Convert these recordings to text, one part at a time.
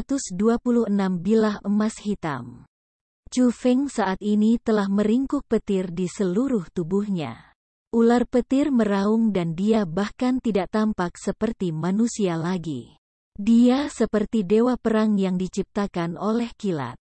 126 bilah emas hitam. Chu Feng saat ini telah meringkuk petir di seluruh tubuhnya. Ular petir meraung dan dia bahkan tidak tampak seperti manusia lagi. Dia seperti dewa perang yang diciptakan oleh kilat.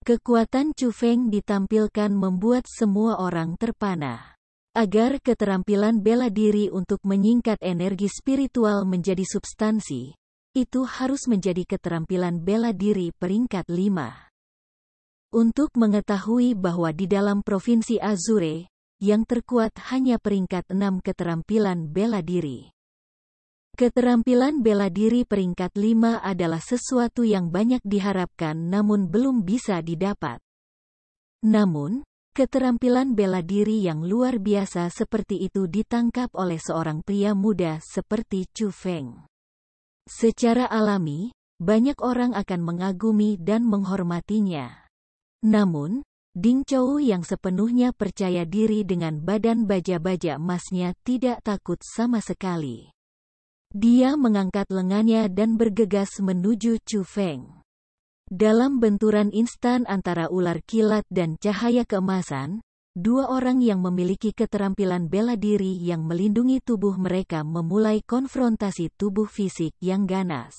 Kekuatan Chu Feng ditampilkan membuat semua orang terpana. Agar keterampilan bela diri untuk menyingkat energi spiritual menjadi substansi, itu harus menjadi keterampilan bela diri peringkat 5. Untuk mengetahui bahwa di dalam Provinsi Azure, yang terkuat hanya peringkat 6 keterampilan bela diri. Keterampilan bela diri peringkat 5 adalah sesuatu yang banyak diharapkan namun belum bisa didapat. Namun, keterampilan bela diri yang luar biasa seperti itu ditangkap oleh seorang pria muda seperti Chu Feng. Secara alami, banyak orang akan mengagumi dan menghormatinya. Namun, Ding Chou yang sepenuhnya percaya diri dengan badan baja-baja emasnya tidak takut sama sekali. Dia mengangkat lengannya dan bergegas menuju Chu Feng. Dalam benturan instan antara ular kilat dan cahaya keemasan, dua orang yang memiliki keterampilan bela diri yang melindungi tubuh mereka memulai konfrontasi tubuh fisik yang ganas.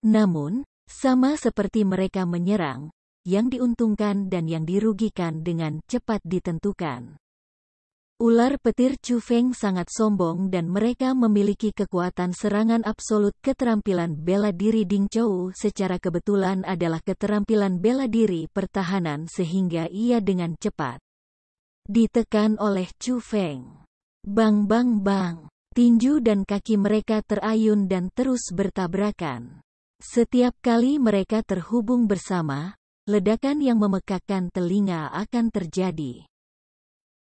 Namun, sama seperti mereka menyerang, yang diuntungkan dan yang dirugikan dengan cepat ditentukan. Ular petir Chu Feng sangat sombong dan mereka memiliki kekuatan serangan absolut. Keterampilan bela diri Ding Chou secara kebetulan adalah keterampilan bela diri pertahanan sehingga ia dengan cepat ditekan oleh Chu Feng. Bang bang bang, tinju dan kaki mereka terayun dan terus bertabrakan. Setiap kali mereka terhubung bersama, ledakan yang memekakkan telinga akan terjadi.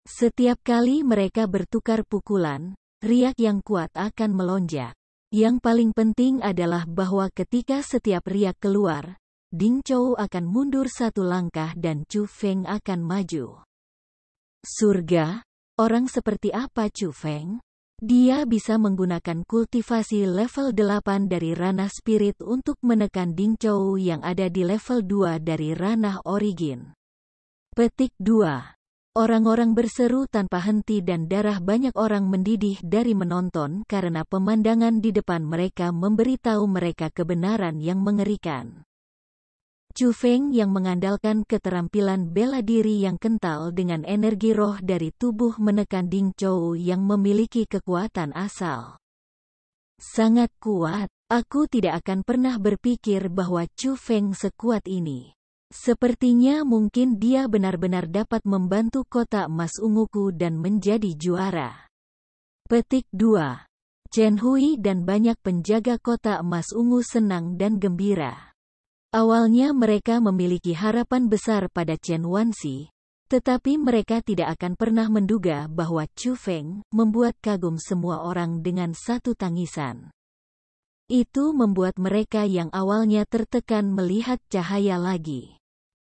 Setiap kali mereka bertukar pukulan, riak yang kuat akan melonjak. Yang paling penting adalah bahwa ketika setiap riak keluar, Ding Chou akan mundur satu langkah dan Chu Feng akan maju. Surga? Orang seperti apa Chu Feng? Dia bisa menggunakan kultivasi level 8 dari ranah spirit untuk menekan Ding Chou yang ada di level 2 dari ranah origin. Petik 2. Orang-orang berseru tanpa henti dan darah banyak orang mendidih dari menonton karena pemandangan di depan mereka memberitahu mereka kebenaran yang mengerikan. Chu Feng yang mengandalkan keterampilan bela diri yang kental dengan energi roh dari tubuh menekan Ding Chou yang memiliki kekuatan asal. Sangat kuat, aku tidak akan pernah berpikir bahwa Chu Feng sekuat ini. Sepertinya mungkin dia benar-benar dapat membantu kota emas unguku dan menjadi juara. Petik 2. Chen Hui dan banyak penjaga kota emas ungu senang dan gembira. Awalnya mereka memiliki harapan besar pada Chen Wanxi, tetapi mereka tidak akan pernah menduga bahwa Chu Feng membuat kagum semua orang dengan satu tangisan. Itu membuat mereka yang awalnya tertekan melihat cahaya lagi.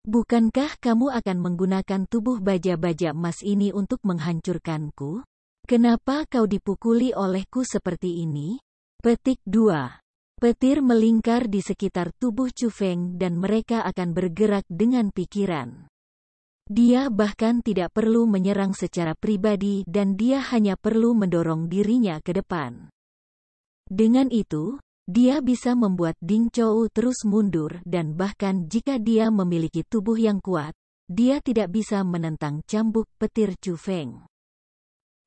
Bukankah kamu akan menggunakan tubuh baja-baja emas ini untuk menghancurkanku? Kenapa kau dipukuli olehku seperti ini? Petik 2. Petir melingkar di sekitar tubuh Chu Feng dan mereka akan bergerak dengan pikiran. Dia bahkan tidak perlu menyerang secara pribadi dan dia hanya perlu mendorong dirinya ke depan. Dengan itu, dia bisa membuat Ding Chou terus mundur dan bahkan jika dia memiliki tubuh yang kuat, dia tidak bisa menentang cambuk petir Chu Feng.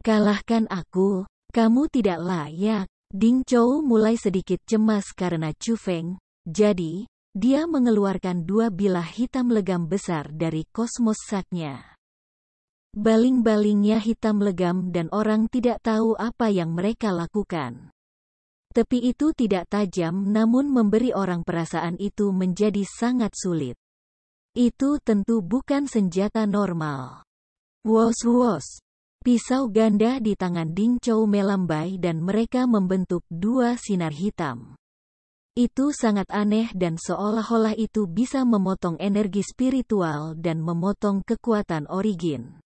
Kalahkan aku, kamu tidak layak. Ding Chou mulai sedikit cemas karena Chu Feng, jadi, dia mengeluarkan dua bilah hitam legam besar dari kosmos saknya. Baling-balingnya hitam legam dan orang tidak tahu apa yang mereka lakukan. Tepi itu tidak tajam namun memberi orang perasaan itu menjadi sangat sulit. Itu tentu bukan senjata normal. Wos-wos. Pisau ganda di tangan Ding Chou melambai dan mereka membentuk dua sinar hitam. Itu sangat aneh dan seolah-olah itu bisa memotong energi spiritual dan memotong kekuatan origin.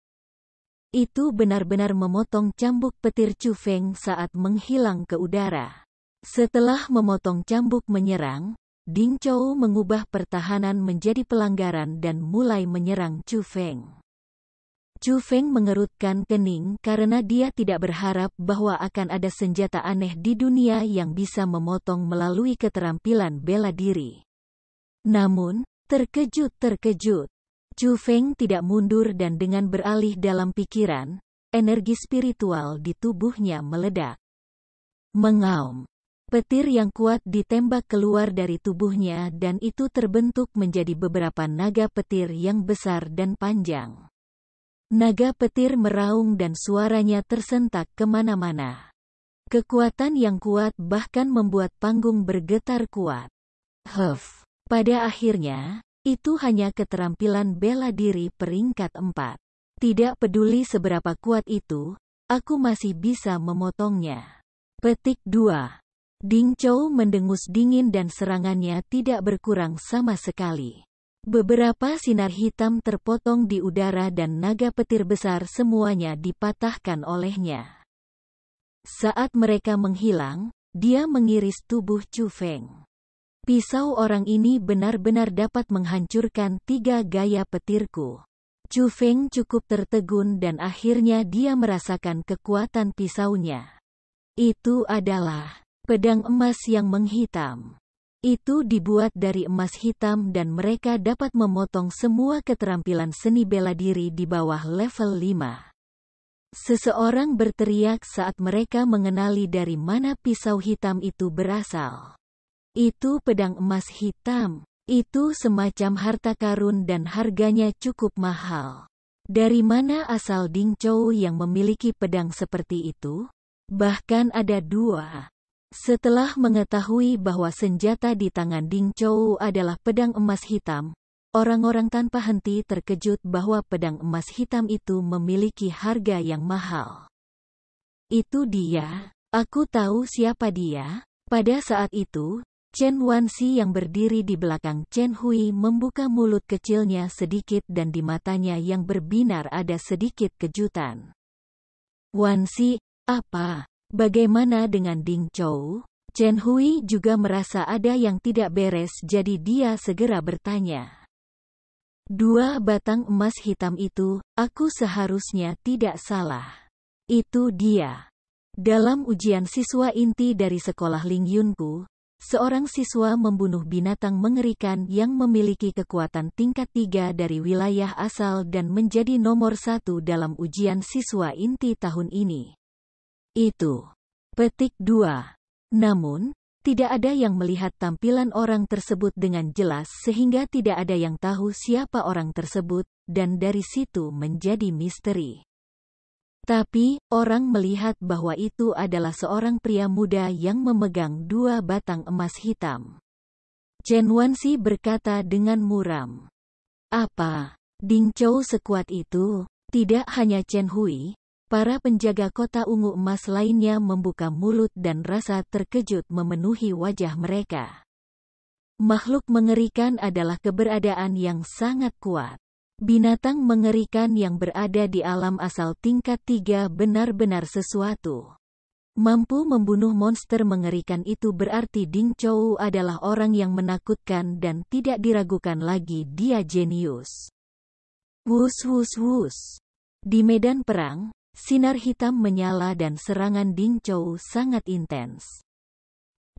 Itu benar-benar memotong cambuk petir Chu Feng saat menghilang ke udara. Setelah memotong cambuk menyerang, Ding Chou mengubah pertahanan menjadi pelanggaran dan mulai menyerang Chu Feng. Chu Feng mengerutkan kening karena dia tidak berharap bahwa akan ada senjata aneh di dunia yang bisa memotong melalui keterampilan bela diri. Namun, terkejut, Chu Feng tidak mundur dan dengan beralih dalam pikiran, energi spiritual di tubuhnya meledak. Mengaum. Petir yang kuat ditembak keluar dari tubuhnya dan itu terbentuk menjadi beberapa naga petir yang besar dan panjang. Naga petir meraung dan suaranya tersentak kemana-mana. Kekuatan yang kuat bahkan membuat panggung bergetar kuat. Pada akhirnya, itu hanya keterampilan bela diri peringkat 4. Tidak peduli seberapa kuat itu, aku masih bisa memotongnya. Petik 2. Ding Chou mendengus dingin dan serangannya tidak berkurang sama sekali. Beberapa sinar hitam terpotong di udara dan naga petir besar semuanya dipatahkan olehnya. Saat mereka menghilang, dia mengiris tubuh Chu Feng. Pisau orang ini benar-benar dapat menghancurkan 3 gaya petirku. Chu Feng cukup tertegun dan akhirnya dia merasakan kekuatan pisaunya. Itu adalah pedang emas yang menghitam. Itu dibuat dari emas hitam dan mereka dapat memotong semua keterampilan seni bela diri di bawah level 5. Seseorang berteriak saat mereka mengenali dari mana pisau hitam itu berasal. Itu pedang emas hitam. Itu semacam harta karun dan harganya cukup mahal. Dari mana asal Ding Chou yang memiliki pedang seperti itu? Bahkan ada 2. Setelah mengetahui bahwa senjata di tangan Ding Chou adalah pedang emas hitam, orang-orang tanpa henti terkejut bahwa pedang emas hitam itu memiliki harga yang mahal. Itu dia. Aku tahu siapa dia. Pada saat itu, Chen Wanxi yang berdiri di belakang Chen Hui membuka mulut kecilnya sedikit dan di matanya yang berbinar ada sedikit kejutan. Wanxi, apa? Bagaimana dengan Ding Chou? Chen Hui juga merasa ada yang tidak beres jadi dia segera bertanya. 2 batang emas hitam itu, aku seharusnya tidak salah. Itu dia. Dalam ujian siswa inti dari sekolah Ling Yunku, seorang siswa membunuh binatang mengerikan yang memiliki kekuatan tingkat 3 dari wilayah asal dan menjadi nomor 1 dalam ujian siswa inti tahun ini. Itu. Petik 2. Namun, tidak ada yang melihat tampilan orang tersebut dengan jelas sehingga tidak ada yang tahu siapa orang tersebut, dan dari situ menjadi misteri. Tapi, orang melihat bahwa itu adalah seorang pria muda yang memegang 2 batang emas hitam. Chen Wanxi berkata dengan muram. Apa? Ding Chou sekuat itu? Tidak hanya Chen Hui. Para penjaga kota ungu emas lainnya membuka mulut dan rasa terkejut memenuhi wajah mereka. Makhluk mengerikan adalah keberadaan yang sangat kuat. Binatang mengerikan yang berada di alam asal tingkat 3 benar-benar sesuatu. Mampu membunuh monster mengerikan itu berarti Ding Chou adalah orang yang menakutkan dan tidak diragukan lagi dia jenius. Wus wus wus. Di medan perang, sinar hitam menyala dan serangan Ding Chou sangat intens.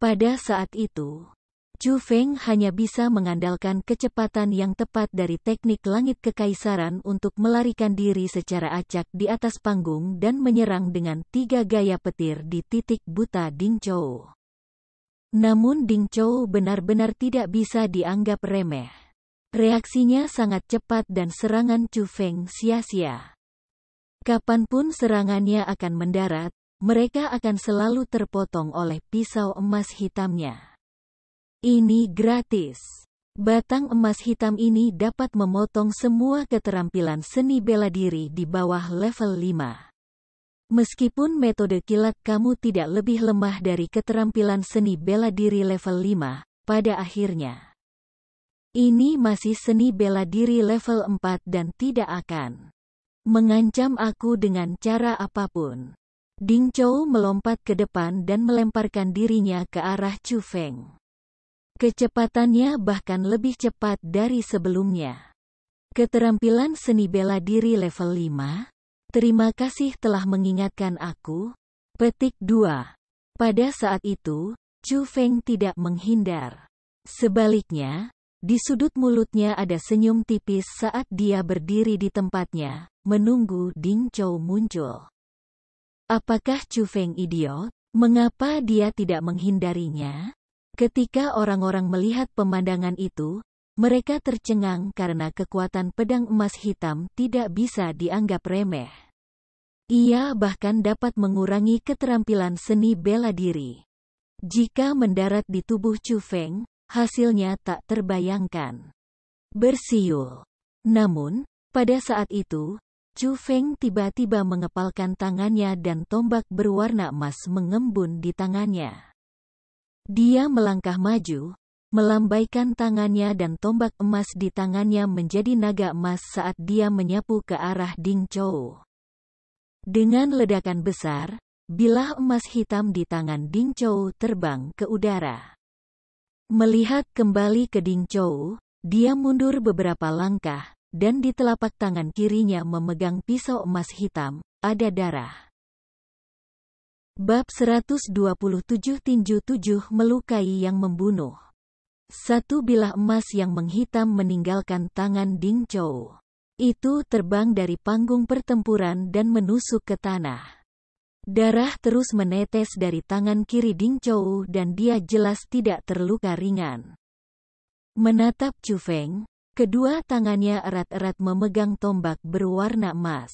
Pada saat itu, Chu Feng hanya bisa mengandalkan kecepatan yang tepat dari teknik langit kekaisaran untuk melarikan diri secara acak di atas panggung dan menyerang dengan 3 gaya petir di titik buta Ding Chou. Namun Ding Chou benar-benar tidak bisa dianggap remeh. Reaksinya sangat cepat dan serangan Chu Feng sia-sia. Kapanpun serangannya akan mendarat, mereka akan selalu terpotong oleh pisau emas hitamnya. Ini gratis. Batang emas hitam ini dapat memotong semua keterampilan seni bela diri di bawah level 5. Meskipun metode kilat kamu tidak lebih lemah dari keterampilan seni bela diri level 5, pada akhirnya. Ini masih seni bela diri level 4 dan tidak akan mengancam aku dengan cara apapun. Ding Chou melompat ke depan dan melemparkan dirinya ke arah Chu Feng. Kecepatannya bahkan lebih cepat dari sebelumnya. Keterampilan seni bela diri level 5. Terima kasih telah mengingatkan aku. Petik 2. Pada saat itu, Chu Feng tidak menghindar. Sebaliknya, di sudut mulutnya ada senyum tipis saat dia berdiri di tempatnya, menunggu Ding Zhou muncul. Apakah Chu Feng idiot? Mengapa dia tidak menghindarinya? Ketika orang-orang melihat pemandangan itu, mereka tercengang karena kekuatan pedang emas hitam tidak bisa dianggap remeh. Ia bahkan dapat mengurangi keterampilan seni bela diri. Jika mendarat di tubuh Chu Feng, hasilnya tak terbayangkan. Bersiul. Namun, pada saat itu, Chu Feng tiba-tiba mengepalkan tangannya dan tombak berwarna emas mengembun di tangannya. Dia melangkah maju, melambaikan tangannya dan tombak emas di tangannya menjadi naga emas saat dia menyapu ke arah Ding Zhou. Dengan ledakan besar, bilah emas hitam di tangan Ding Zhou terbang ke udara. Melihat kembali ke Ding Zhou, dia mundur beberapa langkah, dan di telapak tangan kirinya memegang pisau emas hitam, ada darah. Bab 127 Tinju 7 Melukai yang membunuh. Satu bilah emas yang menghitam meninggalkan tangan Ding Zhou. Itu terbang dari panggung pertempuran dan menusuk ke tanah. Darah terus menetes dari tangan kiri Ding Zhou dan dia jelas tidak terluka ringan. Menatap Chu Feng, kedua tangannya erat-erat memegang tombak berwarna emas.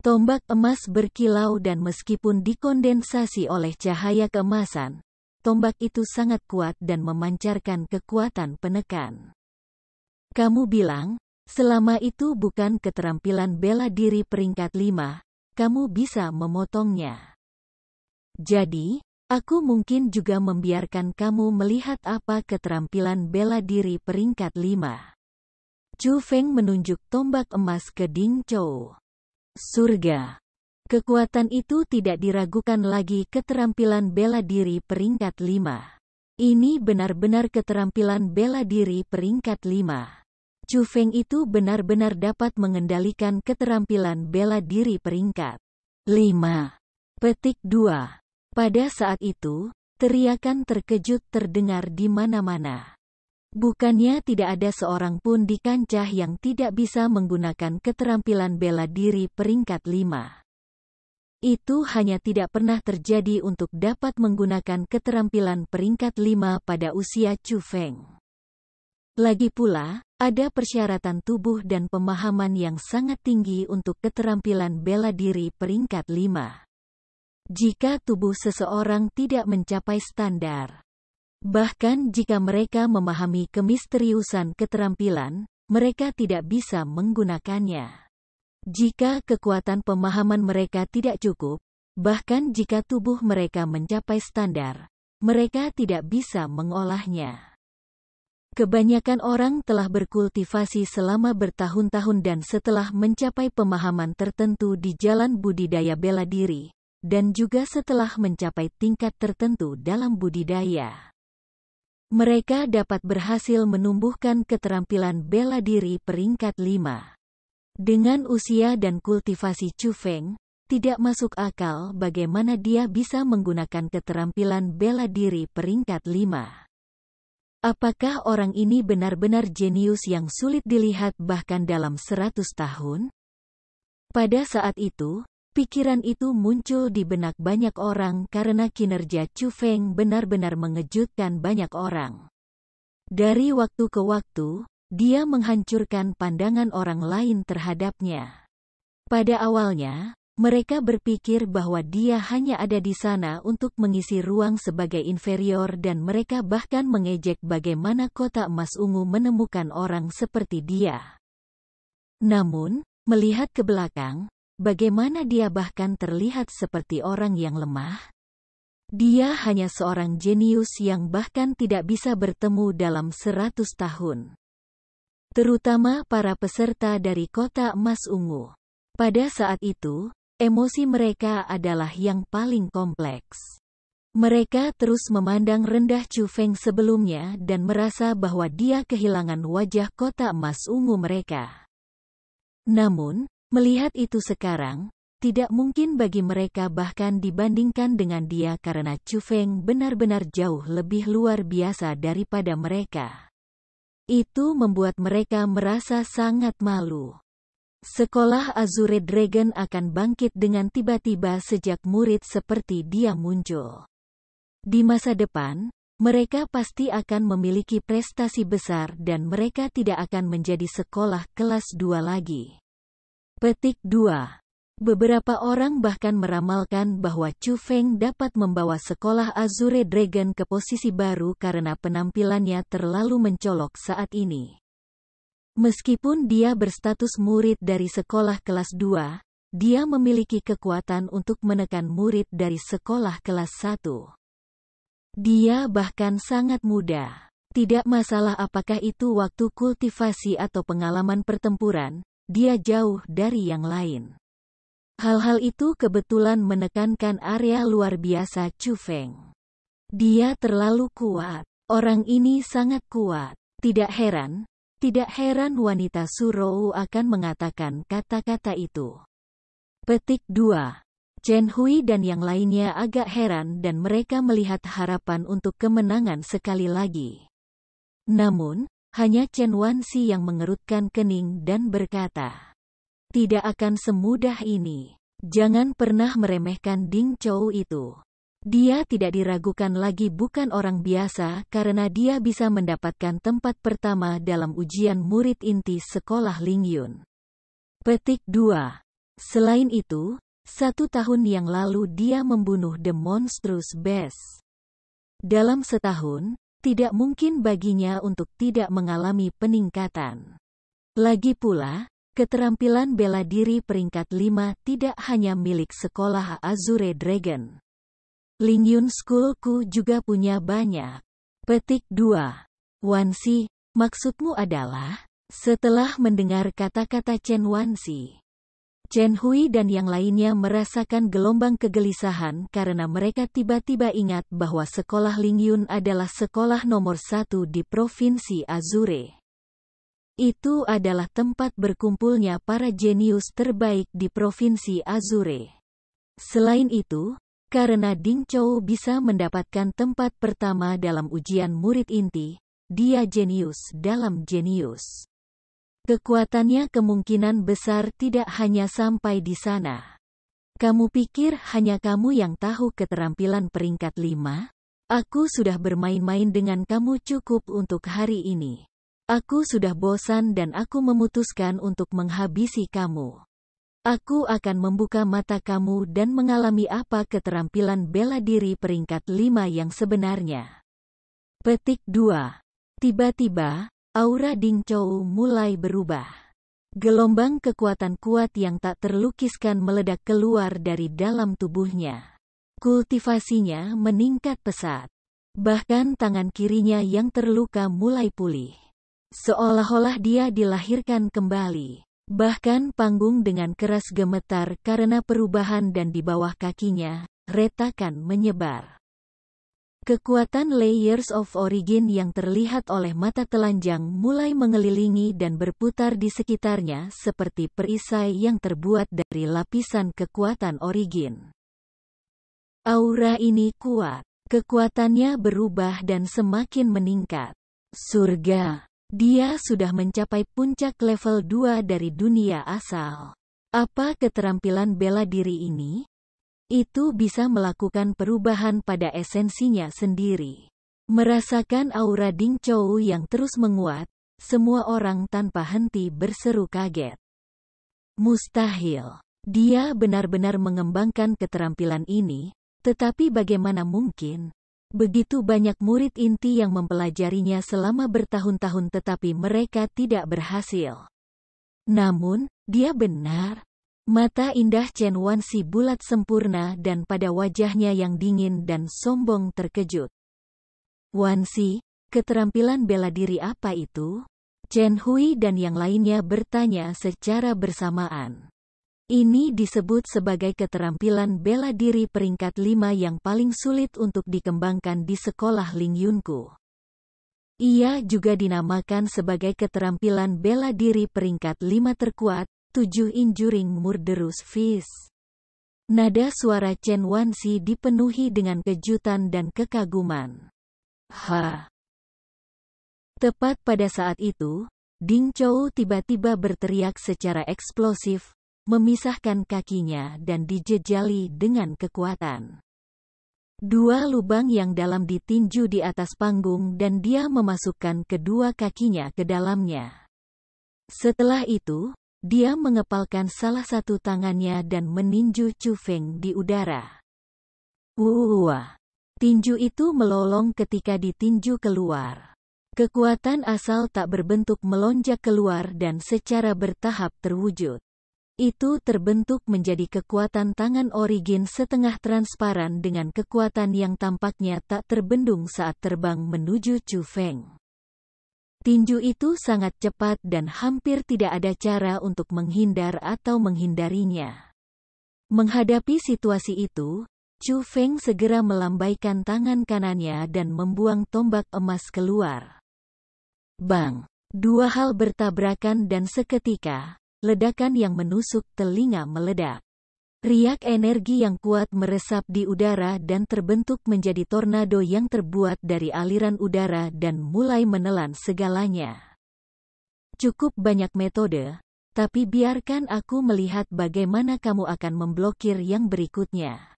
Tombak emas berkilau dan meskipun dikondensasi oleh cahaya keemasan, tombak itu sangat kuat dan memancarkan kekuatan penekan. Kamu bilang, selama itu bukan keterampilan bela diri peringkat 5, kamu bisa memotongnya. Jadi, aku mungkin juga membiarkan kamu melihat apa keterampilan bela diri peringkat 5. Chu Feng menunjuk tombak emas ke Ding Zhou. Surga. Kekuatan itu tidak diragukan lagi keterampilan bela diri peringkat 5. Ini benar-benar keterampilan bela diri peringkat 5. Chu Feng itu benar-benar dapat mengendalikan keterampilan bela diri peringkat 5. Petik 2. Pada saat itu, teriakan terkejut terdengar di mana-mana. Bukannya tidak ada seorang pun di kancah yang tidak bisa menggunakan keterampilan bela diri peringkat 5. Itu hanya tidak pernah terjadi untuk dapat menggunakan keterampilan peringkat 5 pada usia Chu Feng. Lagi pula, ada persyaratan tubuh dan pemahaman yang sangat tinggi untuk keterampilan bela diri peringkat 5. Jika tubuh seseorang tidak mencapai standar, bahkan jika mereka memahami kemisteriusan keterampilan, mereka tidak bisa menggunakannya. Jika kekuatan pemahaman mereka tidak cukup, bahkan jika tubuh mereka mencapai standar, mereka tidak bisa mengolahnya. Kebanyakan orang telah berkultivasi selama bertahun-tahun dan setelah mencapai pemahaman tertentu di jalan budidaya bela diri, dan juga setelah mencapai tingkat tertentu dalam budidaya, mereka dapat berhasil menumbuhkan keterampilan bela diri peringkat 5. Dengan usia dan kultivasi Chu Feng, tidak masuk akal bagaimana dia bisa menggunakan keterampilan bela diri peringkat 5. Apakah orang ini benar-benar jenius yang sulit dilihat bahkan dalam 100 tahun? Pada saat itu, pikiran itu muncul di benak banyak orang karena kinerja Chu Feng benar-benar mengejutkan banyak orang. Dari waktu ke waktu, dia menghancurkan pandangan orang lain terhadapnya. Pada awalnya, mereka berpikir bahwa dia hanya ada di sana untuk mengisi ruang sebagai inferior dan mereka bahkan mengejek bagaimana kota emas ungu menemukan orang seperti dia. Namun, melihat ke belakang, bagaimana dia bahkan terlihat seperti orang yang lemah? Dia hanya seorang jenius yang bahkan tidak bisa bertemu dalam 100 tahun. Terutama para peserta dari kota emas ungu. Pada saat itu, emosi mereka adalah yang paling kompleks. Mereka terus memandang rendah Chu Feng sebelumnya dan merasa bahwa dia kehilangan wajah kota emas ungu mereka. Namun, melihat itu sekarang, tidak mungkin bagi mereka bahkan dibandingkan dengan dia karena Chu Feng benar-benar jauh lebih luar biasa daripada mereka. Itu membuat mereka merasa sangat malu. Sekolah Azure Dragon akan bangkit dengan tiba-tiba sejak murid seperti dia muncul. Di masa depan, mereka pasti akan memiliki prestasi besar dan mereka tidak akan menjadi sekolah kelas 2 lagi. Petik 2. Beberapa orang bahkan meramalkan bahwa Chu Feng dapat membawa sekolah Azure Dragon ke posisi baru karena penampilannya terlalu mencolok saat ini. Meskipun dia berstatus murid dari sekolah kelas 2, dia memiliki kekuatan untuk menekan murid dari sekolah kelas 1. Dia bahkan sangat muda. Tidak masalah apakah itu waktu kultivasi atau pengalaman pertempuran, dia jauh dari yang lain. Hal-hal itu kebetulan menekankan area luar biasa Chu Feng. Dia terlalu kuat. Orang ini sangat kuat. Tidak heran wanita Surou akan mengatakan kata-kata itu. Petik 2. Chen Hui dan yang lainnya agak heran dan mereka melihat harapan untuk kemenangan sekali lagi. Namun, hanya Chen Wanxi yang mengerutkan kening dan berkata, "Tidak akan semudah ini. Jangan pernah meremehkan Ding Chou itu. Dia tidak diragukan lagi bukan orang biasa karena dia bisa mendapatkan tempat pertama dalam ujian murid inti sekolah Lingyun." Petik 2. Selain itu, 1 tahun yang lalu dia membunuh The Monstrous Beast. Dalam setahun, tidak mungkin baginya untuk tidak mengalami peningkatan. Lagi pula, keterampilan bela diri peringkat 5 tidak hanya milik sekolah Azure Dragon. Lingyun Schoolku juga punya banyak. Petik 2. Wanxi, maksudmu adalah? Setelah mendengar kata-kata Chen Wanxi, Chen Hui dan yang lainnya merasakan gelombang kegelisahan karena mereka tiba-tiba ingat bahwa sekolah Lingyun adalah sekolah nomor 1 di Provinsi Azure. Itu adalah tempat berkumpulnya para jenius terbaik di Provinsi Azure. Selain itu, karena Ding Chou bisa mendapatkan tempat pertama dalam ujian murid inti, dia jenius dalam jenius. Kekuatannya kemungkinan besar tidak hanya sampai di sana. Kamu pikir hanya kamu yang tahu keterampilan peringkat 5? Aku sudah bermain-main dengan kamu cukup untuk hari ini. Aku sudah bosan dan aku memutuskan untuk menghabisi kamu. Aku akan membuka mata kamu dan mengalami apa keterampilan bela diri peringkat 5 yang sebenarnya. Petik 2. Tiba-tiba, aura Ding Chou mulai berubah. Gelombang kekuatan kuat yang tak terlukiskan meledak keluar dari dalam tubuhnya. Kultivasinya meningkat pesat. Bahkan tangan kirinya yang terluka mulai pulih. Seolah-olah dia dilahirkan kembali. Bahkan panggung dengan keras gemetar karena perubahan dan di bawah kakinya, retakan menyebar. Kekuatan Layers of Origin yang terlihat oleh mata telanjang mulai mengelilingi dan berputar di sekitarnya seperti perisai yang terbuat dari lapisan kekuatan origin. Aura ini kuat. Kekuatannya berubah dan semakin meningkat. Surga. Dia sudah mencapai puncak level 2 dari dunia asal. Apa keterampilan bela diri ini? Itu bisa melakukan perubahan pada esensinya sendiri. Merasakan aura Ding Chou yang terus menguat, semua orang tanpa henti berseru kaget. Mustahil. Dia benar-benar mengembangkan keterampilan ini, tetapi bagaimana mungkin? Begitu banyak murid inti yang mempelajarinya selama bertahun-tahun tetapi mereka tidak berhasil. Namun, dia benar. Mata indah Chen Wanxi bulat sempurna dan pada wajahnya yang dingin dan sombong terkejut. Wanxi, keterampilan bela diri apa itu? Chen Hui dan yang lainnya bertanya secara bersamaan. Ini disebut sebagai keterampilan bela diri peringkat 5 yang paling sulit untuk dikembangkan di sekolah Ling Yunku. Ia juga dinamakan sebagai keterampilan bela diri peringkat 5 terkuat, 7 Enduring Murderous Fist. Nada suara Chen Wanxi dipenuhi dengan kejutan dan kekaguman. Tepat pada saat itu, Ding Chou tiba-tiba berteriak secara eksplosif, memisahkan kakinya dan dijejali dengan kekuatan. 2 lubang yang dalam ditinju di atas panggung dan dia memasukkan kedua kakinya ke dalamnya. Setelah itu, dia mengepalkan salah satu tangannya dan meninju Chu Feng di udara. Tinju itu melolong ketika ditinju keluar. Kekuatan asal tak berbentuk melonjak keluar dan secara bertahap terwujud. Itu terbentuk menjadi kekuatan tangan origin setengah transparan dengan kekuatan yang tampaknya tak terbendung saat terbang menuju Chu Feng. Tinju itu sangat cepat dan hampir tidak ada cara untuk menghindar atau menghindarinya. Menghadapi situasi itu, Chu Feng segera melambaikan tangan kanannya dan membuang tombak emas keluar. Bang! 2 hal bertabrakan dan seketika, ledakan yang menusuk telinga meledak. Riak energi yang kuat meresap di udara dan terbentuk menjadi tornado yang terbuat dari aliran udara dan mulai menelan segalanya. Cukup banyak metode, tapi biarkan aku melihat bagaimana kamu akan memblokir yang berikutnya.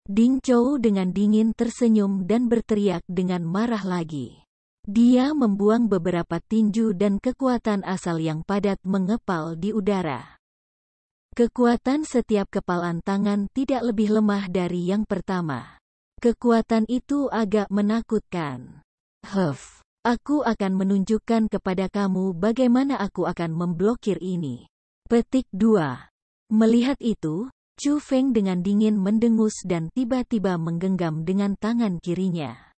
Ding Chou dengan dingin tersenyum dan berteriak dengan marah lagi. Dia membuang beberapa tinju dan kekuatan asal yang padat mengepal di udara. Kekuatan setiap kepalan tangan tidak lebih lemah dari yang pertama. Kekuatan itu agak menakutkan. Aku akan menunjukkan kepada kamu bagaimana aku akan memblokir ini. Petik 2. Melihat itu, Chu Feng dengan dingin mendengus dan tiba-tiba menggenggam dengan tangan kirinya.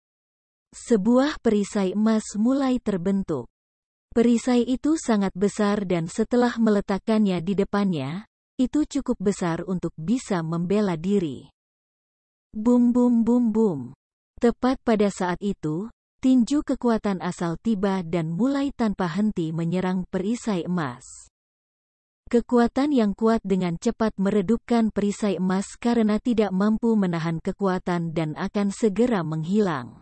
Sebuah perisai emas mulai terbentuk. Perisai itu sangat besar dan setelah meletakkannya di depannya, itu cukup besar untuk bisa membela diri. Bum bum bum bum. Tepat pada saat itu, tinju kekuatan asal tiba dan mulai tanpa henti menyerang perisai emas. Kekuatan yang kuat dengan cepat meredupkan perisai emas karena tidak mampu menahan kekuatan dan akan segera menghilang.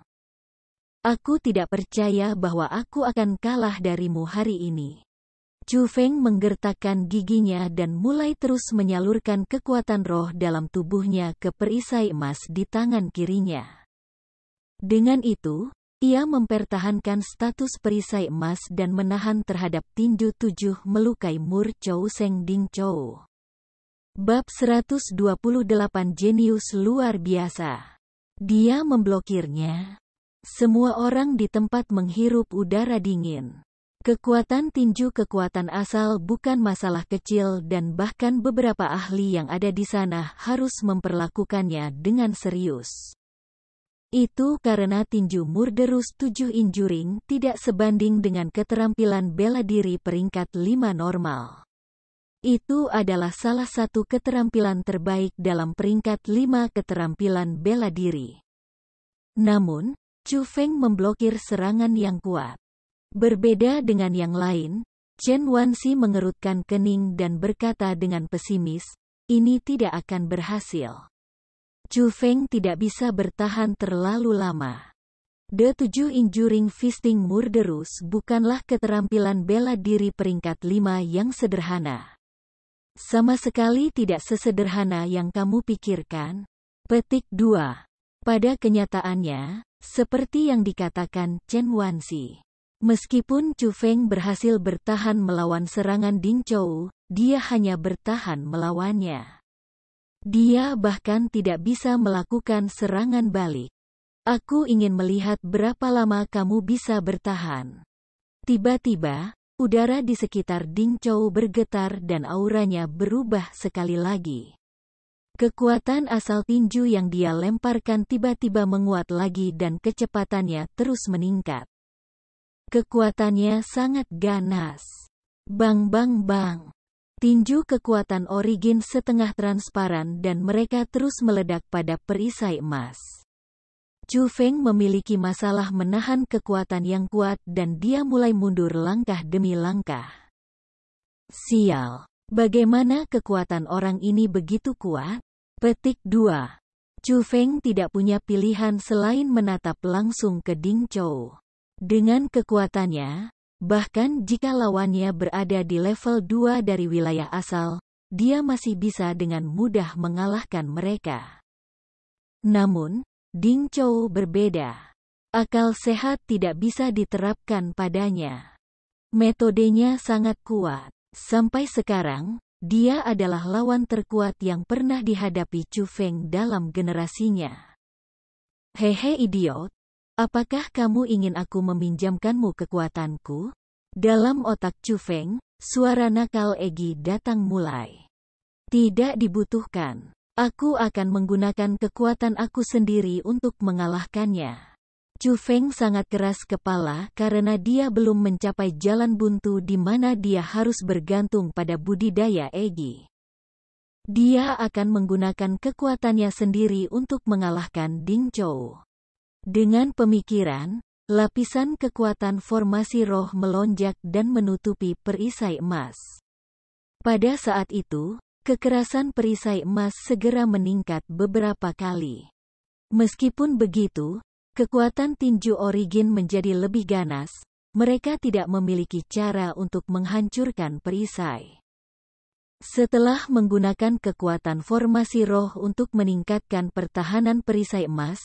Aku tidak percaya bahwa aku akan kalah darimu hari ini. Chu Feng menggertakkan giginya dan mulai terus menyalurkan kekuatan roh dalam tubuhnya ke perisai emas di tangan kirinya. Dengan itu, ia mempertahankan status perisai emas dan menahan terhadap tinju 7 melukai Mur Chou Seng Ding Chou. Bab 128 Jenius luar biasa. Dia memblokirnya. Semua orang di tempat menghirup udara dingin. Kekuatan tinju kekuatan asal bukan masalah kecil dan bahkan beberapa ahli yang ada di sana harus memperlakukannya dengan serius. Itu karena tinju Murderous 7 Enduring tidak sebanding dengan keterampilan bela diri peringkat 5 normal. Itu adalah salah satu keterampilan terbaik dalam peringkat 5 keterampilan bela diri. Namun, Chu Feng memblokir serangan yang kuat. Berbeda dengan yang lain, Chen Wanxi mengerutkan kening dan berkata dengan pesimis, ini tidak akan berhasil. Chu Feng tidak bisa bertahan terlalu lama. The 7 Enduring Fisting Murderous bukanlah keterampilan bela diri peringkat 5 yang sederhana. Sama sekali tidak sesederhana yang kamu pikirkan. Petik 2. Pada kenyataannya, seperti yang dikatakan Chen Wanxi, meskipun Chu Feng berhasil bertahan melawan serangan Ding Chou, dia hanya bertahan melawannya. Dia bahkan tidak bisa melakukan serangan balik. Aku ingin melihat berapa lama kamu bisa bertahan. Tiba-tiba, udara di sekitar Ding Chou bergetar dan auranya berubah sekali lagi. Kekuatan asal tinju yang dia lemparkan tiba-tiba menguat lagi dan kecepatannya terus meningkat. Kekuatannya sangat ganas. Bang bang bang. Tinju kekuatan Origin setengah transparan dan mereka terus meledak pada perisai emas. Chu Feng memiliki masalah menahan kekuatan yang kuat dan dia mulai mundur langkah demi langkah. Sial, bagaimana kekuatan orang ini begitu kuat? Petik 2. Chu Feng tidak punya pilihan selain menatap langsung ke Ding Zhou. Dengan kekuatannya, bahkan jika lawannya berada di level 2 dari wilayah asal, dia masih bisa dengan mudah mengalahkan mereka. Namun, Ding Zhou berbeda. Akal sehat tidak bisa diterapkan padanya. Metodenya sangat kuat. Sampai sekarang, dia adalah lawan terkuat yang pernah dihadapi Chu Feng dalam generasinya. Hehe idiot. Apakah kamu ingin aku meminjamkanmu kekuatanku? Dalam otak Chu Feng, suara nakal Egi datang mulai. Tidak dibutuhkan. Aku akan menggunakan kekuatan aku sendiri untuk mengalahkannya. Chu Feng sangat keras kepala karena dia belum mencapai jalan buntu di mana dia harus bergantung pada budidaya Egi. Dia akan menggunakan kekuatannya sendiri untuk mengalahkan Ding Zhou. Dengan pemikiran, lapisan kekuatan formasi roh melonjak dan menutupi perisai emas. Pada saat itu, kekerasan perisai emas segera meningkat beberapa kali. Meskipun begitu, kekuatan tinju Origin menjadi lebih ganas, mereka tidak memiliki cara untuk menghancurkan perisai. Setelah menggunakan kekuatan formasi roh untuk meningkatkan pertahanan perisai emas,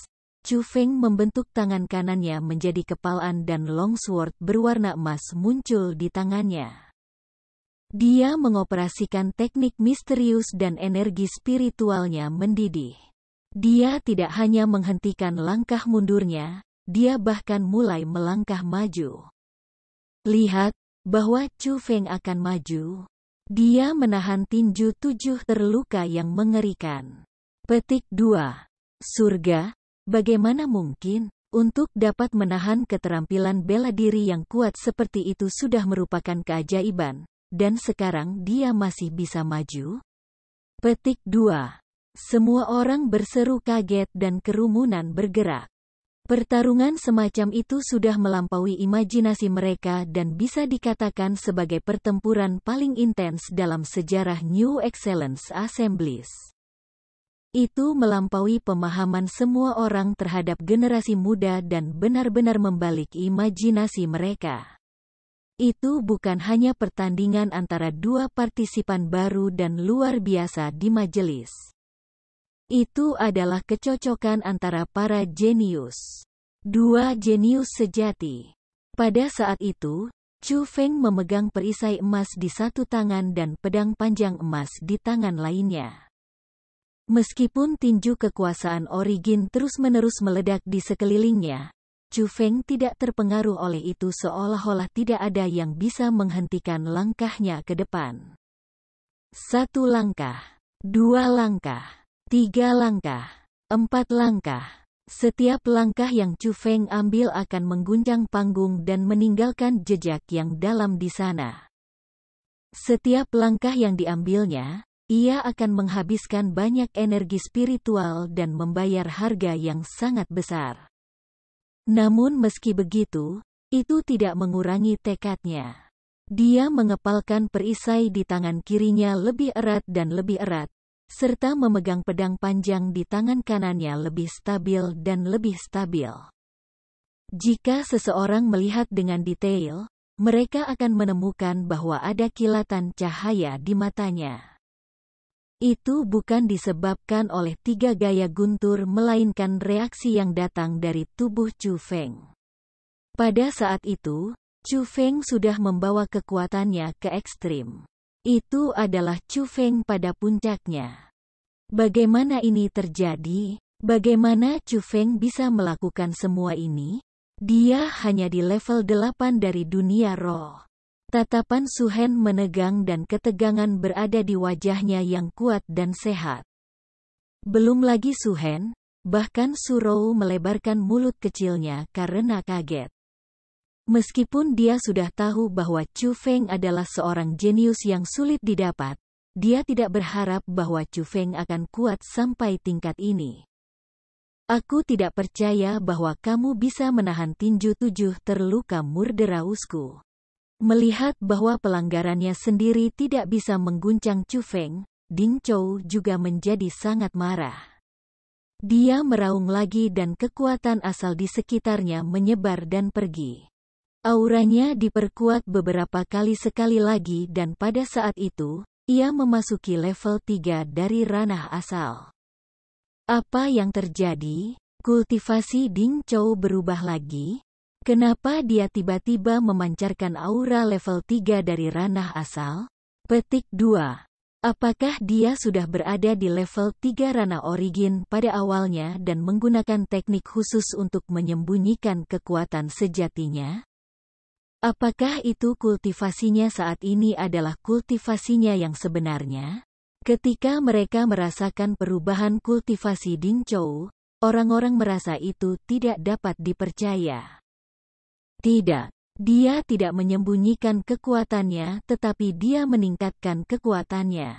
Chu Feng membentuk tangan kanannya menjadi kepalan dan longsword berwarna emas muncul di tangannya. Dia mengoperasikan teknik misterius dan energi spiritualnya mendidih. Dia tidak hanya menghentikan langkah mundurnya, dia bahkan mulai melangkah maju. Lihat, bahwa Chu Feng akan maju. Dia menahan tinju 7 terluka yang mengerikan. Petik 2. Surga. Bagaimana mungkin? Untuk dapat menahan keterampilan bela diri yang kuat seperti itu sudah merupakan keajaiban, dan sekarang dia masih bisa maju? Petik 2. Semua orang berseru kaget dan kerumunan bergerak. Pertarungan semacam itu sudah melampaui imajinasi mereka dan bisa dikatakan sebagai pertempuran paling intens dalam sejarah New Excellence Assemblies. Itu melampaui pemahaman semua orang terhadap generasi muda dan benar-benar membalik imajinasi mereka. Itu bukan hanya pertandingan antara dua partisipan baru dan luar biasa di majelis. Itu adalah kecocokan antara para jenius. Dua jenius sejati. Pada saat itu, Chu Feng memegang perisai emas di satu tangan dan pedang panjang emas di tangan lainnya. Meskipun tinju kekuasaan Origin terus-menerus meledak di sekelilingnya, Chu Feng tidak terpengaruh oleh itu seolah-olah tidak ada yang bisa menghentikan langkahnya ke depan. 1 langkah, 2 langkah, 3 langkah, 4 langkah. Setiap langkah yang Chu Feng ambil akan mengguncang panggung dan meninggalkan jejak yang dalam di sana. Setiap langkah yang diambilnya, ia akan menghabiskan banyak energi spiritual dan membayar harga yang sangat besar. Namun meski begitu, itu tidak mengurangi tekadnya. Dia mengepalkan perisai di tangan kirinya lebih erat dan lebih erat, serta memegang pedang panjang di tangan kanannya lebih stabil dan lebih stabil. Jika seseorang melihat dengan detail, mereka akan menemukan bahwa ada kilatan cahaya di matanya. Itu bukan disebabkan oleh 3 gaya guntur melainkan reaksi yang datang dari tubuh Chu Feng. Pada saat itu, Chu Feng sudah membawa kekuatannya ke ekstrim. Itu adalah Chu Feng pada puncaknya. Bagaimana ini terjadi? Bagaimana Chu Feng bisa melakukan semua ini? Dia hanya di level 8 dari dunia roh. Tatapan Su Hen menegang dan ketegangan berada di wajahnya yang kuat dan sehat. Belum lagi Su Hen, bahkan Su Rou melebarkan mulut kecilnya karena kaget. Meskipun dia sudah tahu bahwa Chu Feng adalah seorang jenius yang sulit didapat, dia tidak berharap bahwa Chu Feng akan kuat sampai tingkat ini. Aku tidak percaya bahwa kamu bisa menahan tinju 7 terluka murderausku. Melihat bahwa pelanggarannya sendiri tidak bisa mengguncang Chu Feng, Ding Zhou juga menjadi sangat marah. Dia meraung lagi dan kekuatan asal di sekitarnya menyebar dan pergi. Auranya diperkuat beberapa kali sekali lagi dan pada saat itu, ia memasuki level 3 dari ranah asal. Apa yang terjadi? Kultivasi Ding Zhou berubah lagi? Kenapa dia tiba-tiba memancarkan aura level 3 dari ranah asal? Petik 2. Apakah dia sudah berada di level 3 ranah origin pada awalnya dan menggunakan teknik khusus untuk menyembunyikan kekuatan sejatinya? Apakah itu kultivasinya saat ini adalah kultivasinya yang sebenarnya? Ketika mereka merasakan perubahan kultivasi Ding Zhou, orang-orang merasa itu tidak dapat dipercaya. Tidak, dia tidak menyembunyikan kekuatannya tetapi dia meningkatkan kekuatannya.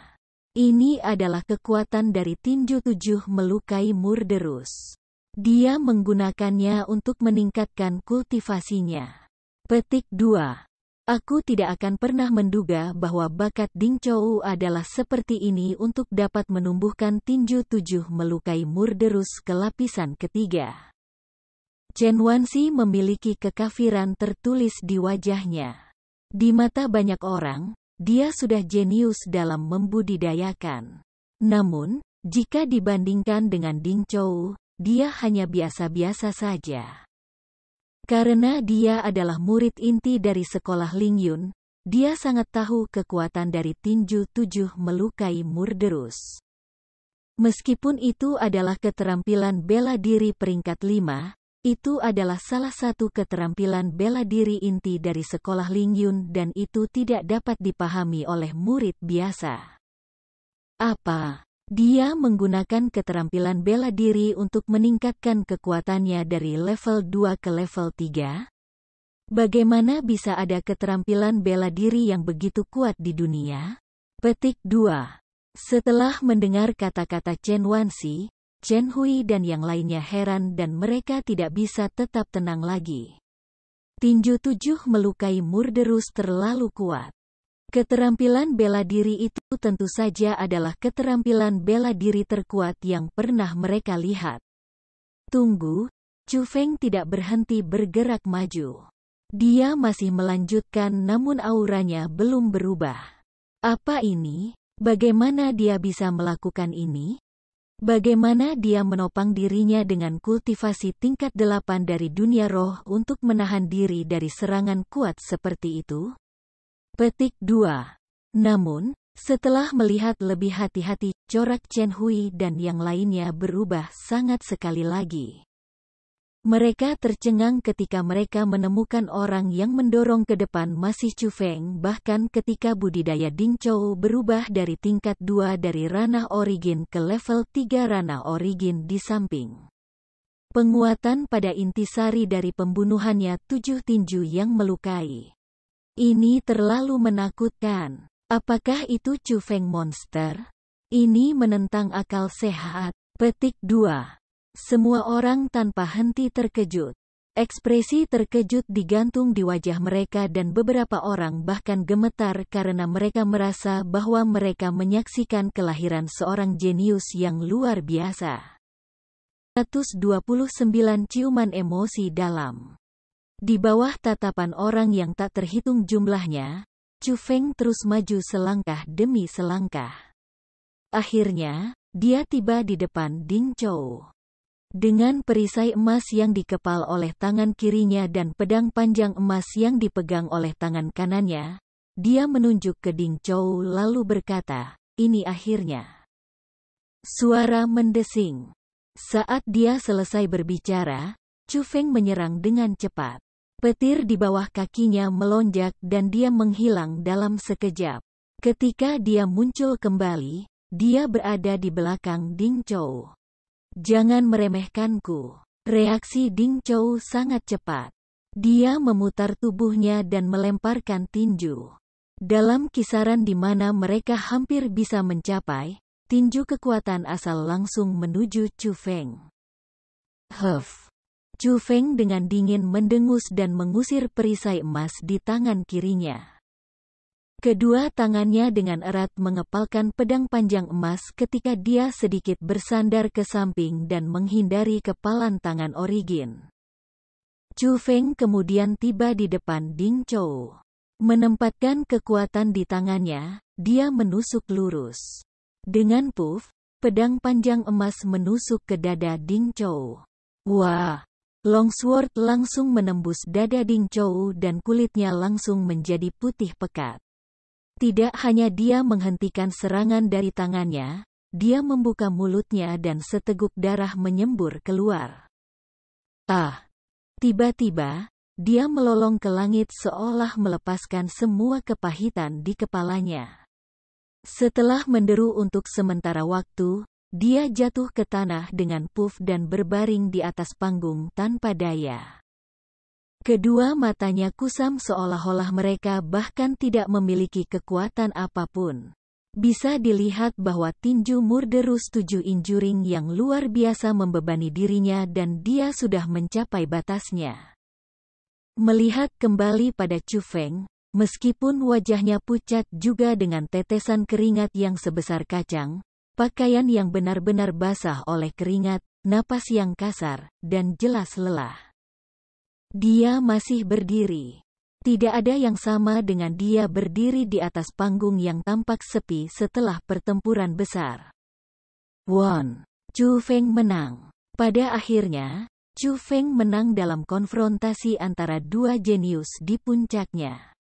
Ini adalah kekuatan dari tinju 7 melukai Murderous. Dia menggunakannya untuk meningkatkan kultivasinya. Petik 2. Aku tidak akan pernah menduga bahwa bakat Ding Zhou adalah seperti ini untuk dapat menumbuhkan tinju 7 melukai Murderous ke lapisan ketiga. Chen Wanxi memiliki kekafiran tertulis di wajahnya. Di mata banyak orang, dia sudah jenius dalam membudidayakan. Namun, jika dibandingkan dengan Ding Zhou, dia hanya biasa-biasa saja. Karena dia adalah murid inti dari sekolah Lingyun, dia sangat tahu kekuatan dari tinju 7 melukai Murderous. Meskipun itu adalah keterampilan bela diri peringkat 5, itu adalah salah satu keterampilan bela diri inti dari sekolah Lingyun dan itu tidak dapat dipahami oleh murid biasa. Apa? Dia menggunakan keterampilan bela diri untuk meningkatkan kekuatannya dari level 2 ke level 3? Bagaimana bisa ada keterampilan bela diri yang begitu kuat di dunia? Petik 2. Setelah mendengar kata-kata Chen Wanxi, Chen Hui dan yang lainnya heran dan mereka tidak bisa tetap tenang lagi. Tinju 7 melukai Murderous terlalu kuat. Keterampilan bela diri itu tentu saja adalah keterampilan bela diri terkuat yang pernah mereka lihat. Tunggu, Chu Feng tidak berhenti bergerak maju. Dia masih melanjutkan namun auranya belum berubah. Apa ini? Bagaimana dia bisa melakukan ini? Bagaimana dia menopang dirinya dengan kultivasi tingkat 8 dari dunia roh untuk menahan diri dari serangan kuat seperti itu? Petik 2. Namun, setelah melihat lebih hati-hati, corak Chen Hui dan yang lainnya berubah sangat sekali lagi. Mereka tercengang ketika mereka menemukan orang yang mendorong ke depan masih Chu Feng bahkan ketika budidaya Ding Zhou berubah dari tingkat 2 dari ranah origin ke level 3 ranah origin di samping. Penguatan pada intisari dari pembunuhannya 7 tinju yang melukai. Ini terlalu menakutkan. Apakah itu Chu Feng monster? Ini menentang akal sehat. Petik 2. Semua orang tanpa henti terkejut. Ekspresi terkejut digantung di wajah mereka dan beberapa orang bahkan gemetar karena mereka merasa bahwa mereka menyaksikan kelahiran seorang jenius yang luar biasa. 129 ciuman emosi dalam. Di bawah tatapan orang yang tak terhitung jumlahnya, Chu Feng terus maju selangkah demi selangkah. Akhirnya, dia tiba di depan Ding Zhou. Dengan perisai emas yang dikepal oleh tangan kirinya dan pedang panjang emas yang dipegang oleh tangan kanannya, dia menunjuk ke Ding Zhou lalu berkata, "Ini akhirnya." Suara mendesing. Saat dia selesai berbicara, Chu Feng menyerang dengan cepat. Petir di bawah kakinya melonjak dan dia menghilang dalam sekejap. Ketika dia muncul kembali, dia berada di belakang Ding Zhou. "Jangan meremehkanku." Reaksi Ding Zhou sangat cepat. Dia memutar tubuhnya dan melemparkan tinju. Dalam kisaran di mana mereka hampir bisa mencapai, tinju kekuatan asal langsung menuju Chu Feng. Huff. Chu Feng dengan dingin mendengus dan mengusir perisai emas di tangan kirinya. Kedua tangannya dengan erat mengepalkan pedang panjang emas ketika dia sedikit bersandar ke samping dan menghindari kepalan tangan Origin. Chu Feng kemudian tiba di depan Ding Zhou. Menempatkan kekuatan di tangannya, dia menusuk lurus. Dengan puff, pedang panjang emas menusuk ke dada Ding Zhou. Wah! Longsword langsung menembus dada Ding Zhou dan kulitnya langsung menjadi putih pekat. Tidak hanya dia menghentikan serangan dari tangannya, dia membuka mulutnya dan seteguk darah menyembur keluar. Ah! Tiba-tiba, dia melolong ke langit seolah melepaskan semua kepahitan di kepalanya. Setelah menderu untuk sementara waktu, dia jatuh ke tanah dengan puff dan berbaring di atas panggung tanpa daya. Kedua matanya kusam seolah-olah mereka bahkan tidak memiliki kekuatan apapun. Bisa dilihat bahwa tinju Murderous 7 Injuring yang luar biasa membebani dirinya dan dia sudah mencapai batasnya. Melihat kembali pada Chu Feng, meskipun wajahnya pucat juga dengan tetesan keringat yang sebesar kacang, pakaian yang benar-benar basah oleh keringat, napas yang kasar, dan jelas lelah. Dia masih berdiri. Tidak ada yang sama dengan dia berdiri di atas panggung yang tampak sepi setelah pertempuran besar. Chu Feng menang. Pada akhirnya, Chu Feng menang dalam konfrontasi antara dua jenius di puncaknya.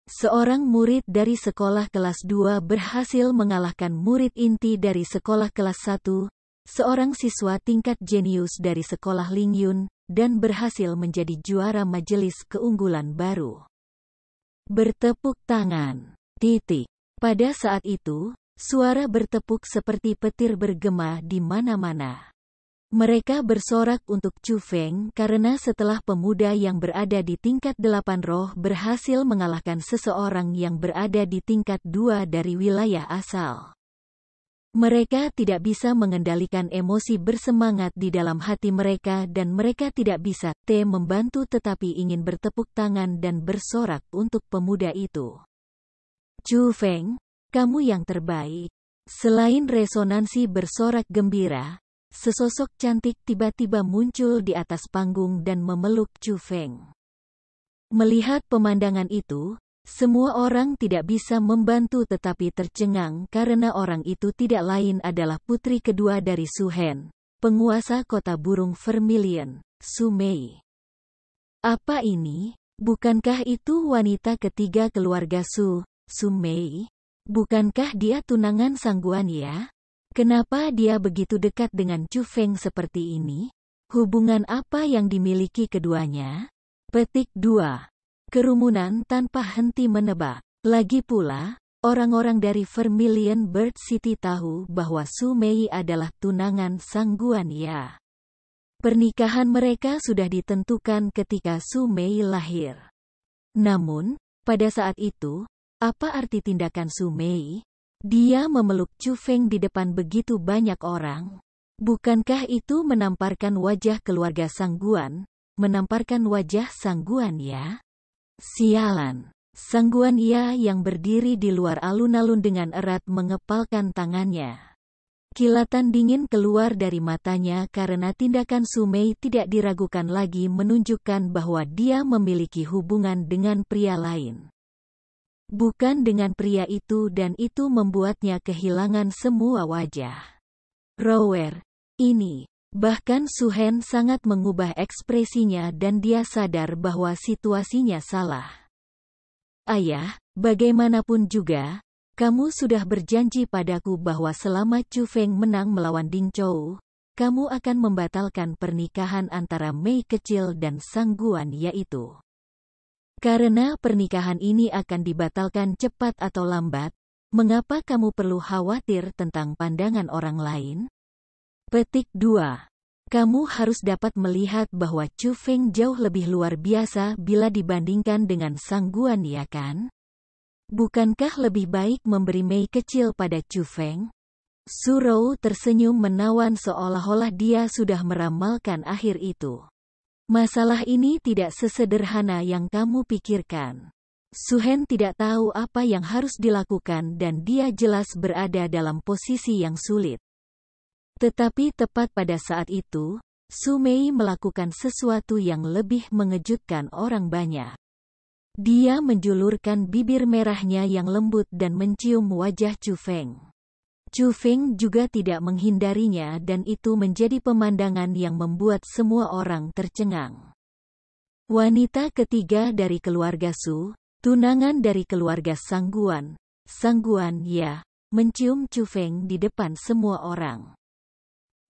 Seorang murid dari sekolah kelas 2 berhasil mengalahkan murid inti dari sekolah kelas 1, seorang siswa tingkat jenius dari sekolah Lingyun, dan berhasil menjadi juara majelis keunggulan baru. Bertepuk tangan. Pada saat itu, suara bertepuk seperti petir bergema di mana-mana. Mereka bersorak untuk Chu Feng karena setelah pemuda yang berada di tingkat 8 roh berhasil mengalahkan seseorang yang berada di tingkat 2 dari wilayah asal. Mereka tidak bisa mengendalikan emosi bersemangat di dalam hati mereka dan mereka tidak bisa membantu tetapi ingin bertepuk tangan dan bersorak untuk pemuda itu. Chu Feng, kamu yang terbaik. Selain resonansi bersorak gembira, sesosok cantik tiba-tiba muncul di atas panggung dan memeluk Chu Feng. Melihat pemandangan itu, semua orang tidak bisa membantu tetapi tercengang karena orang itu tidak lain adalah putri kedua dari Su Hen, penguasa kota burung Vermilion, Su Mei. Apa ini? Bukankah itu wanita ketiga keluarga Su Mei? Bukankah dia tunangan Sangguan ya? Kenapa dia begitu dekat dengan Chu Feng seperti ini? Hubungan apa yang dimiliki keduanya? Petik 2. Kerumunan tanpa henti menebak. Lagi pula, orang-orang dari Vermilion Bird City tahu bahwa Su Mei adalah tunangan Sangguan ya. Pernikahan mereka sudah ditentukan ketika Su Mei lahir. Namun, pada saat itu, apa arti tindakan Su Mei? Dia memeluk Chu Feng di depan begitu banyak orang. Bukankah itu menamparkan wajah keluarga Sangguan? Menamparkan wajah Sangguan ya? Sialan. Sangguan ya yang berdiri di luar alun-alun dengan erat mengepalkan tangannya. Kilatan dingin keluar dari matanya karena tindakan Su Mei tidak diragukan lagi menunjukkan bahwa dia memiliki hubungan dengan pria lain. Bukan dengan pria itu dan itu membuatnya kehilangan semua wajah. Rower. Ini. Bahkan Su Hen sangat mengubah ekspresinya dan dia sadar bahwa situasinya salah. Ayah, bagaimanapun juga, kamu sudah berjanji padaku bahwa selama Chu Feng menang melawan Ding Zhou, kamu akan membatalkan pernikahan antara Mei kecil dan Sangguan yaitu. Karena pernikahan ini akan dibatalkan cepat atau lambat, mengapa kamu perlu khawatir tentang pandangan orang lain? Petik 2. Kamu harus dapat melihat bahwa Chu Feng jauh lebih luar biasa bila dibandingkan dengan Sang Guan, ya kan? Bukankah lebih baik memberi mei kecil pada Chu Feng? Su Rou tersenyum menawan seolah-olah dia sudah meramalkan akhir itu. Masalah ini tidak sesederhana yang kamu pikirkan. Su Hen tidak tahu apa yang harus dilakukan dan dia jelas berada dalam posisi yang sulit. Tetapi tepat pada saat itu, Su Mei melakukan sesuatu yang lebih mengejutkan orang banyak. Dia menjulurkan bibir merahnya yang lembut dan mencium wajah Chu Feng. Chu Feng juga tidak menghindarinya dan itu menjadi pemandangan yang membuat semua orang tercengang. Wanita ketiga dari keluarga Su, tunangan dari keluarga Sang Guan ya, mencium Chu Feng di depan semua orang.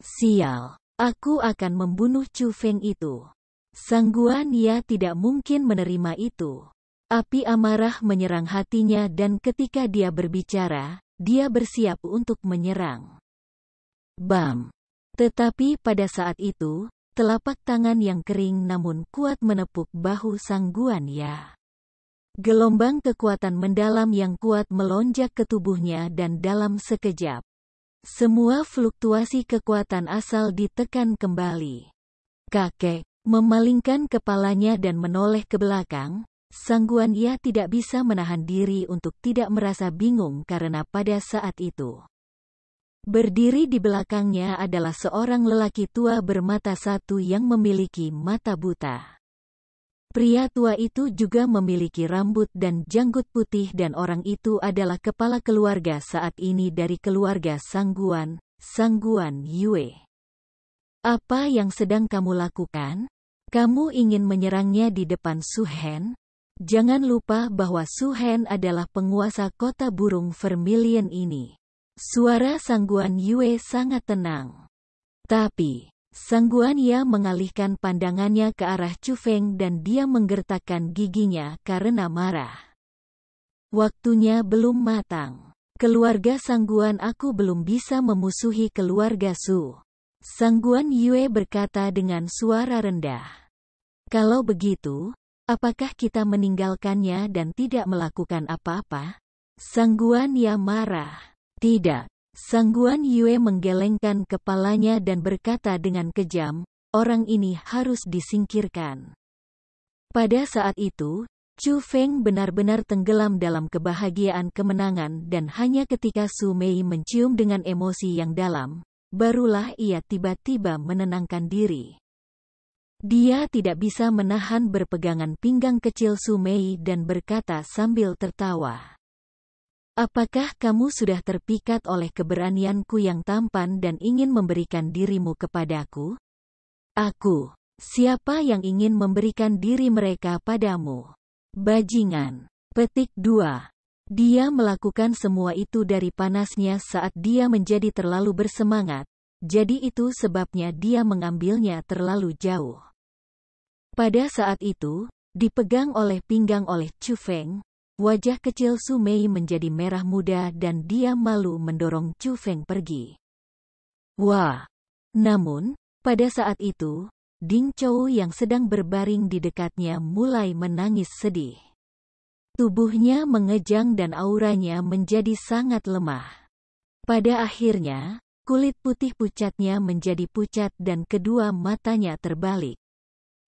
Sial, aku akan membunuh Chu Feng itu. Sang Guan ya tidak mungkin menerima itu. Api amarah menyerang hatinya dan ketika dia berbicara, dia bersiap untuk menyerang. Bam! Tetapi pada saat itu, telapak tangan yang kering namun kuat menepuk bahu Sang Guan ya. Gelombang kekuatan mendalam yang kuat melonjak ke tubuhnya dan dalam sekejap, semua fluktuasi kekuatan asal ditekan kembali. Kakek memalingkan kepalanya dan menoleh ke belakang. Sang Guan ya tidak bisa menahan diri untuk tidak merasa bingung karena pada saat itu, berdiri di belakangnya adalah seorang lelaki tua bermata satu yang memiliki mata buta. Pria tua itu juga memiliki rambut dan janggut putih dan orang itu adalah kepala keluarga saat ini dari keluarga Sang Guan Yue. Apa yang sedang kamu lakukan? Kamu ingin menyerangnya di depan Su Hen? Jangan lupa bahwa Su Hen adalah penguasa kota burung Vermilion ini. Suara Sang Guan Yue sangat tenang. Tapi Sang Guan ya mengalihkan pandangannya ke arah Chu Feng dan dia menggertakkan giginya karena marah. Waktunya belum matang. Keluarga Sang Guan aku belum bisa memusuhi keluarga Su. Sang Guan Yue berkata dengan suara rendah. Kalau begitu, apakah kita meninggalkannya dan tidak melakukan apa-apa? Sang Guan ya marah. Tidak. Sang Guan Yue menggelengkan kepalanya dan berkata dengan kejam, orang ini harus disingkirkan. Pada saat itu, Chu Feng benar-benar tenggelam dalam kebahagiaan kemenangan dan hanya ketika Su Mei mencium dengan emosi yang dalam, barulah ia tiba-tiba menenangkan diri. Dia tidak bisa menahan berpegangan pinggang kecil Su Mei dan berkata sambil tertawa. Apakah kamu sudah terpikat oleh keberanianku yang tampan dan ingin memberikan dirimu kepadaku? Aku. Siapa yang ingin memberikan diri mereka padamu? Bajingan. Petik 2. Dia melakukan semua itu dari panasnya saat dia menjadi terlalu bersemangat, jadi itu sebabnya dia mengambilnya terlalu jauh. Pada saat itu, dipegang oleh pinggang oleh Chu Feng, wajah kecil Su Mei menjadi merah muda dan dia malu mendorong Chu Feng pergi. Wah! Namun, pada saat itu, Ding Chou yang sedang berbaring di dekatnya mulai menangis sedih. Tubuhnya mengejang dan auranya menjadi sangat lemah. Pada akhirnya, kulit putih pucatnya menjadi pucat dan kedua matanya terbalik.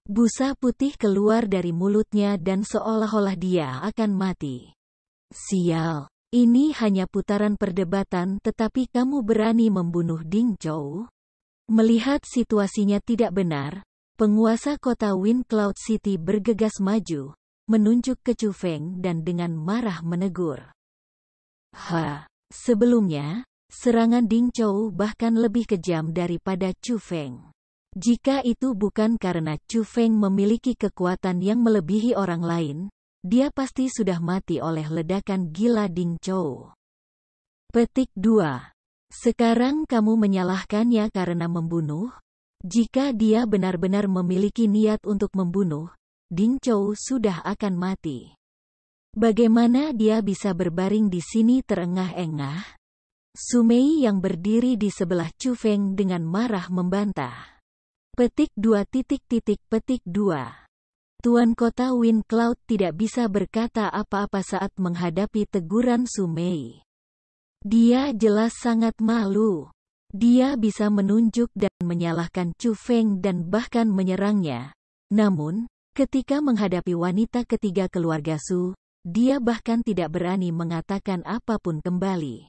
Busa putih keluar dari mulutnya dan seolah-olah dia akan mati. Sial, ini hanya putaran perdebatan tetapi kamu berani membunuh Ding Chou? Melihat situasinya tidak benar, penguasa kota Wind Cloud City bergegas maju, menunjuk ke Chu Feng dan dengan marah menegur. Sebelumnya, serangan Ding Chou bahkan lebih kejam daripada Chu Feng. Jika itu bukan karena Chu Feng memiliki kekuatan yang melebihi orang lain, dia pasti sudah mati oleh ledakan gila Ding Chou. Petik 2. Sekarang kamu menyalahkannya karena membunuh? Jika dia benar-benar memiliki niat untuk membunuh, Ding Chou sudah akan mati. Bagaimana dia bisa berbaring di sini terengah-engah? Su Mei yang berdiri di sebelah Chu Feng dengan marah membantah. Petik 2. Tuan kota Wind Cloud tidak bisa berkata apa-apa saat menghadapi teguran Su Mei. Dia jelas sangat malu. Dia bisa menunjuk dan menyalahkan Chu Feng dan bahkan menyerangnya. Namun, ketika menghadapi wanita ketiga keluarga Su, dia bahkan tidak berani mengatakan apapun kembali.